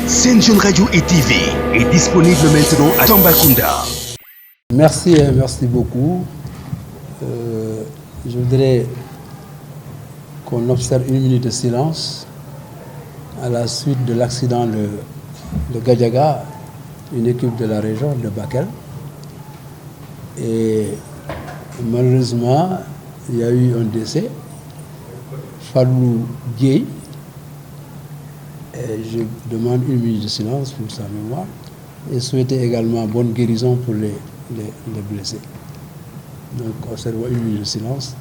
Sen Jeune Radio et TV est disponible maintenant à Tambacounda. Merci beaucoup. Je voudrais qu'on observe une minute de silence à la suite de l'accident de Gadiaga, une équipe de la région de Bakel. Et malheureusement, il y a eu un décès. Fallou Gueye. Et je demande une minute de silence pour sa mémoire et souhaiter également bonne guérison pour les blessés. Donc, observons une minute de silence.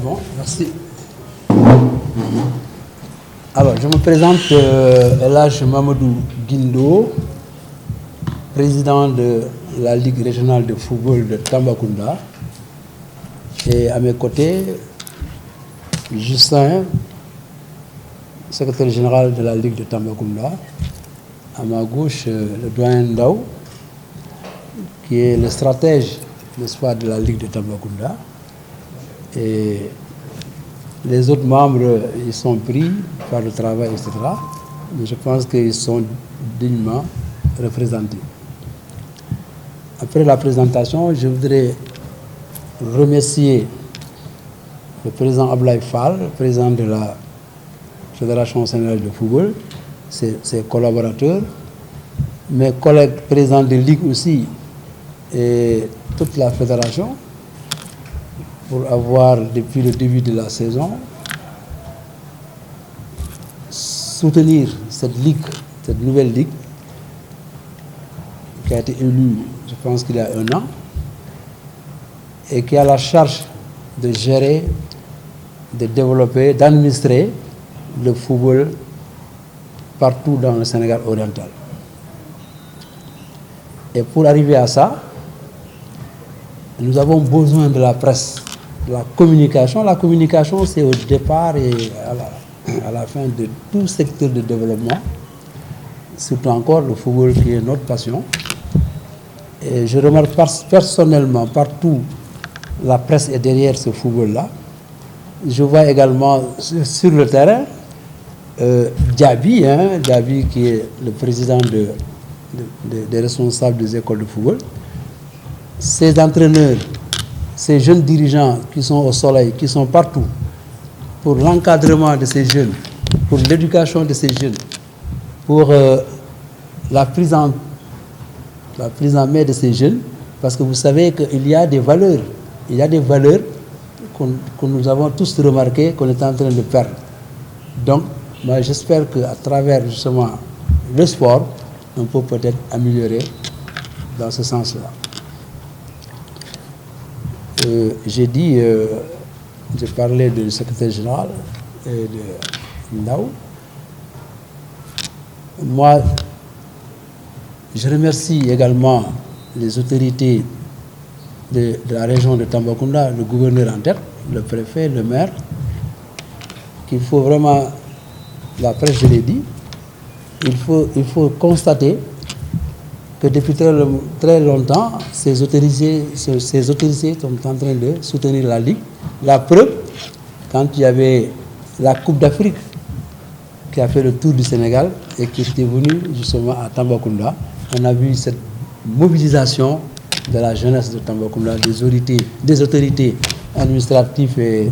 Bon, merci. Alors, je me présente Elhadj Mamadou Guindo, président de la Ligue régionale de football de Tambacounda. Et à mes côtés, Justin, secrétaire général de la Ligue de Tambacounda. À ma gauche, le doyen Ndao, qui est le stratège, n'est-ce pas, de la Ligue de Tambacounda. Et les autres membres, ils sont pris par le travail, etc. Mais je pense qu'ils sont dignement représentés. Après la présentation, je voudrais remercier le président Ablaye Fall, président de la Fédération sénégalaise de football, ses collaborateurs, mes collègues présidents de ligue aussi, et toute la fédération, pour avoir, depuis le début de la saison, soutenir cette ligue, cette nouvelle ligue, qui a été élue, je pense qu'il y a 1 an, et qui a la charge de gérer, de développer, d'administrer le football partout dans le Sénégal oriental. Et pour arriver à ça, nous avons besoin de la presse, de la communication. La communication, c'est au départ et à la fin de tout secteur de développement, surtout encore le football qui est notre passion. Et je remarque personnellement, partout, la presse est derrière ce football-là. Je vois également sur le terrain Diaby, Diaby qui est le président des responsables des écoles de football. Ces entraîneurs, ces jeunes dirigeants qui sont au soleil, qui sont partout, pour l'encadrement de ces jeunes, pour l'éducation de ces jeunes, pour la prise en main de ces jeunes, parce que vous savez qu'il y a des valeurs, que nous avons tous remarqué qu'on est en train de perdre. Donc, moi j'espère qu'à travers justement le sport, on peut peut-être améliorer dans ce sens-là. J'ai parlé du secrétaire général et de Ndao. Moi, je remercie également les autorités de la région de Tambacounda, le gouverneur en tête, le préfet, le maire, qu'il faut vraiment, la presse je l'ai dit, il faut constater que depuis très longtemps, ces autorités sont en train de soutenir la Ligue. La preuve, quand il y avait la Coupe d'Afrique qui a fait le tour du Sénégal et qui était venue justement à Tambacounda, on a vu cette mobilisation de la jeunesse de Tambacounda, des autorités administratives.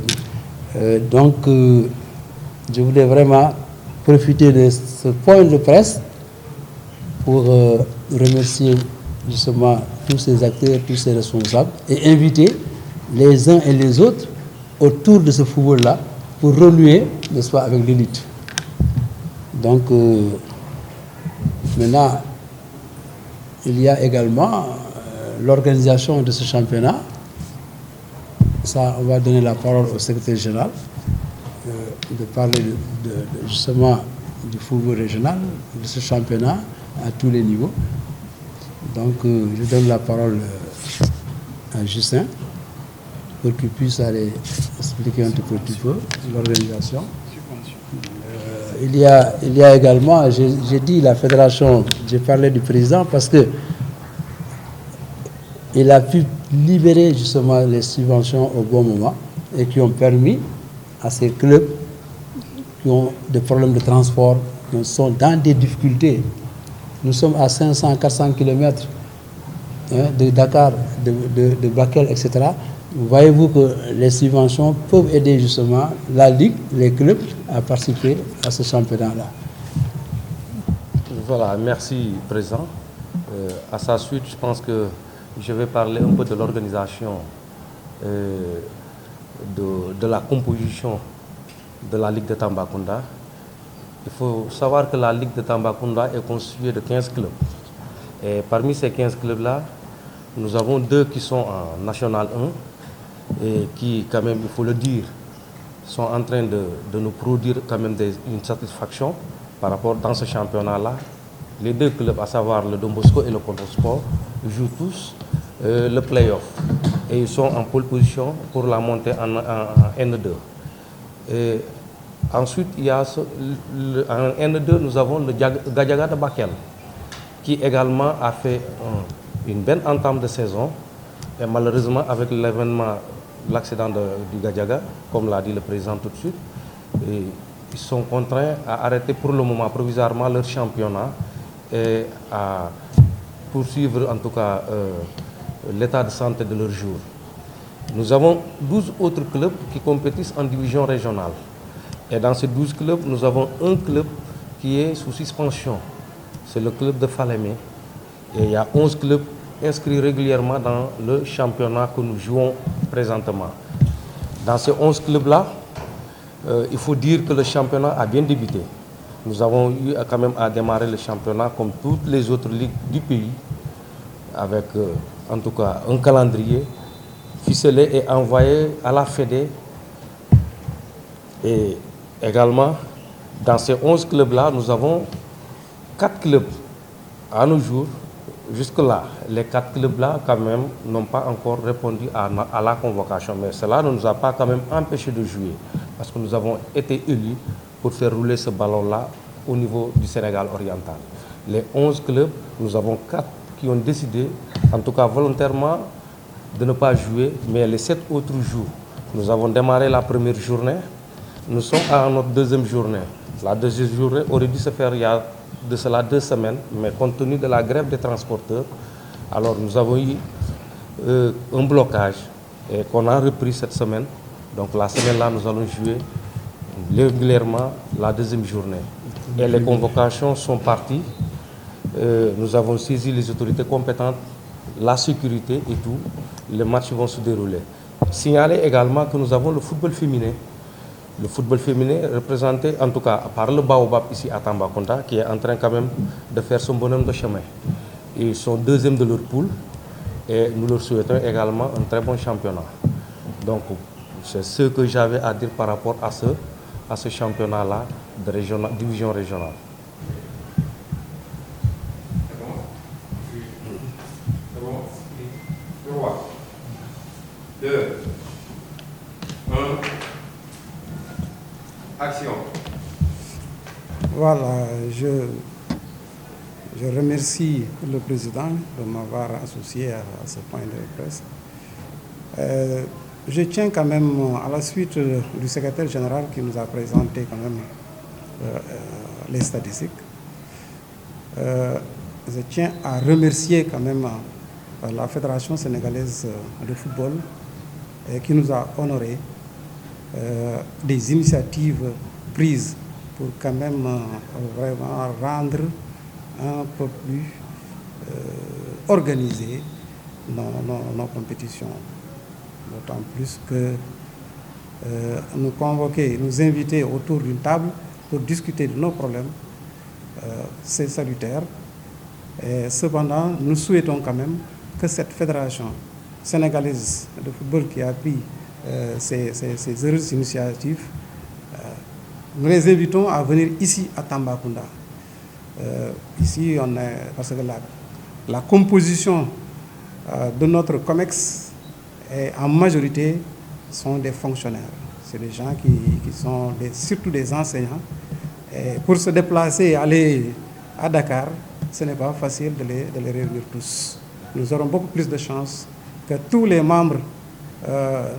Donc, je voulais vraiment profiter de ce point de presse pour remercier justement tous ces acteurs, tous ces responsables et inviter les uns et les autres autour de ce football-là pour renouer, n'est-ce pas, avec l'élite. Donc, maintenant, il y a également l'organisation de ce championnat. Ça, on va donner la parole au secrétaire général de parler justement du football régional, de ce championnat à tous les niveaux. Donc, je donne la parole à Justin. pour qu'il puisse aller expliquer un tout petit peu l'organisation. Il y a également, j'ai dit la fédération, j'ai parlé du président parce que il a pu libérer justement les subventions au bon moment et qui ont permis à ces clubs qui ont des problèmes de transport, qui sont dans des difficultés. Nous sommes à 500-400 km de Dakar, de Bakel, etc. Voyez-vous que les subventions peuvent aider justement la Ligue, les clubs à participer à ce championnat-là. Voilà, merci Président. À sa suite, je pense que je vais parler un peu de l'organisation, de la composition de la Ligue de Tambacounda. Il faut savoir que la Ligue de Tambacounda est constituée de 15 clubs. Et parmi ces 15 clubs-là, nous avons 2 qui sont en National 1 et qui, quand même, il faut le dire, sont en train de nous produire quand même une satisfaction par rapport dans ce championnat-là. Les 2 clubs, à savoir le Don Bosco et le Contre-Sport, jouent tous le play-off. Et ils sont en pole position pour la montée en N2. Et ensuite, il y a en N2, nous avons le Gadiaga de Bakel, qui également a fait une belle entame de saison. Et malheureusement, avec l'événement, l'accident du Gadiaga, comme l'a dit le président tout de suite, ils sont contraints à arrêter pour le moment provisoirement leur championnat et à poursuivre en tout cas l'état de santé de leurs joueurs. Nous avons 12 autres clubs qui compétissent en division régionale. Et dans ces 12 clubs, nous avons un club qui est sous suspension. C'est le club de Falémé. Et il y a 11 clubs inscrits régulièrement dans le championnat que nous jouons présentement. Dans ces 11 clubs-là, il faut dire que le championnat a bien débuté. Nous avons eu quand même à démarrer le championnat comme toutes les autres ligues du pays, avec en tout cas un calendrier ficelé et envoyé à la Fédé. Et également, dans ces 11 clubs-là, nous avons 4 clubs à nos jours. Jusque-là, les 4 clubs-là, quand même, n'ont pas encore répondu à la convocation. Mais cela ne nous a pas quand même empêché de jouer, parce que nous avons été élus pour faire rouler ce ballon-là au niveau du Sénégal oriental. Les 11 clubs, nous avons 4 qui ont décidé, en tout cas volontairement, de ne pas jouer, mais les 7 autres jours, nous avons démarré la première journée, nous sommes à notre deuxième journée. La deuxième journée aurait dû se faire il y a de cela 2 semaines, mais compte tenu de la grève des transporteurs, alors nous avons eu un blocage et qu'on a repris cette semaine. Donc la semaine-là, nous allons jouer régulièrement la deuxième journée. Et les convocations sont parties. Nous avons saisi les autorités compétentes, la sécurité et tout. Les matchs vont se dérouler. Signaler également que nous avons le football féminin. Le football féminin représenté en tout cas par le Baobab ici à Tambacounda, qui est en train quand même de faire son bonhomme de chemin. Ils sont deuxièmes de leur poule et nous leur souhaitons également un très bon championnat. Donc c'est ce que j'avais à dire par rapport à ce championnat-là de division régionale. C'est bon? 3, 2, 1. Action. Voilà, je remercie le président de m'avoir associé à ce point de presse. Je tiens quand même, à la suite du secrétaire général qui nous a présenté quand même les statistiques, je tiens à remercier quand même la Fédération sénégalaise de football qui nous a honorés des initiatives prises pour quand même vraiment rendre un peu plus organisées nos compétitions. D'autant plus que nous convoquer, nous inviter autour d'une table pour discuter de nos problèmes, c'est salutaire. Et cependant, nous souhaitons quand même que cette fédération sénégalaise de football qui a pris ces heureuses initiatives, nous les invitons à venir ici à Tambacounda. Ici, parce que la composition de notre COMEX et en majorité sont des fonctionnaires. C'est des gens qui sont surtout des enseignants. Et pour se déplacer et aller à Dakar, ce n'est pas facile de les réunir tous. Nous aurons beaucoup plus de chance que tous les membres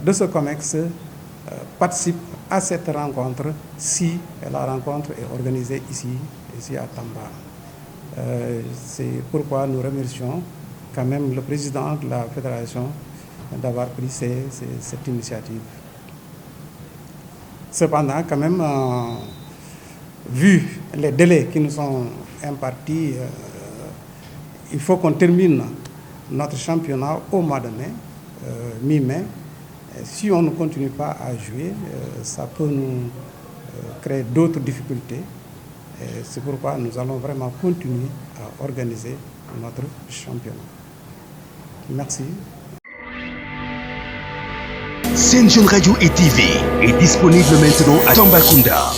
de ce COMEX participent à cette rencontre si la rencontre est organisée ici à Tamba. C'est pourquoi nous remercions quand même le président de la fédération d'avoir pris cette initiative. Cependant, quand même, vu les délais qui nous sont impartis, il faut qu'on termine notre championnat au mois de mai, mi-mai. Si on ne continue pas à jouer, ça peut nous créer d'autres difficultés. C'est pourquoi nous allons vraiment continuer à organiser notre championnat. Merci. Sen Jeune Radio et TV est disponible maintenant à Tambacounda.